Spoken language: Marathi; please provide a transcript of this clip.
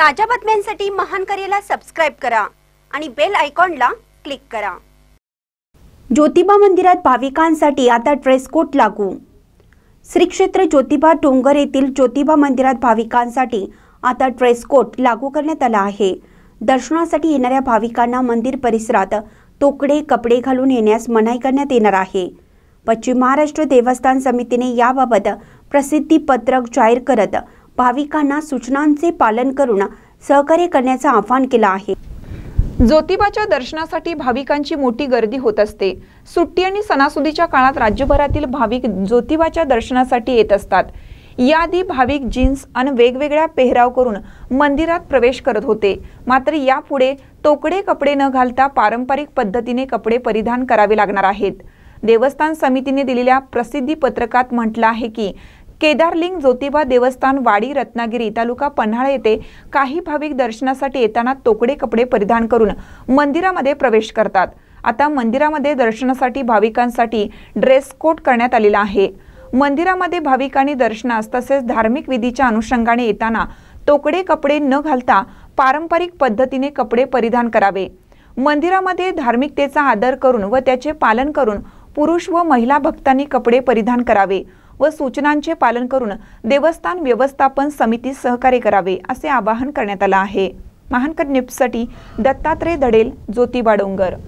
ताज्या बातम्यांसाठी महान करेला सबस्क्राइब करा आणि बेल आयकॉनला क्लिक करा। ज्योतिबा मंदिरात भाविकांसाठी आता ड्रेस कोड लागू। श्री क्षेत्र ज्योतिबा डोंगर येथील ज्योतिबा मंदिरात भाविकांसाठी आता ड्रेस कोड लागू करण्यात आला आहे। दर्शनासाठी येणाऱ्या भाविकांना मंदिर परिसरात तोकडे कपडे घालून येण्यास मनाई करण्यात येणार आहे। पश्चिम महाराष्ट्र देवस्थान समितीने याबाबत प्रसिद्धी पत्रक जाहीर करत भाविकांना सूचनांचे पालन करून सहकार्य करण्याचे आवाहन केले आहे। ज्योतिबाच्या दर्शनासाठी भाविकांची मोठी गर्दी होत असते। सुट्टी आणि सणासुदीच्या काळात राज्यभरातील भाविक ज्योतिबाच्या दर्शनासाठी येत असतात। याआधी भाविक जीन्स आणि वेगवेगळ्या पेहराव करून मंदिरात प्रवेश करत होते, मात्र यापुढे तोकडे कपडे न घालता पारंपरिक पद्धतीने कपडे परिधान करावे लागणार आहेत। देवस्थान समितीने दिलेल्या प्रसिद्धी पत्रकात म्हटलं आहे की केदारलिंग ज्योतिबा देवस्थान वाडी रत्नागिरी तालुका पन्हाळा येथे काही भाविक दर्शनासाठी येताना तोकडे कपडे परिधान करून मंदिरामध्ये प्रवेश करतात। आता मंदिरामध्ये दर्शनासाठी भाविकांसाठी ड्रेस कोड करण्यात आलेला आहे। मंदिरामध्ये भाविकांनी दर्शनास तसेच धार्मिक विधीच्या अनुषंगाने येताना तोकडे कपडे न घालता पारंपरिक पद्धतीने कपडे परिधान करावे। मंदिरामध्ये धार्मिकतेचा आदर करून व त्याचे पालन करून पुरुष व महिला भक्तांनी कपडे परिधान करावे व सूचनांचे पालन करून देवस्थान व्यवस्थापन समितीस सहकार्य करावे असे आवाहन करण्यात आले आहे। महानकर न्यूजसाठी दत्तात्रय दडेल, ज्योतिबा डोंगर।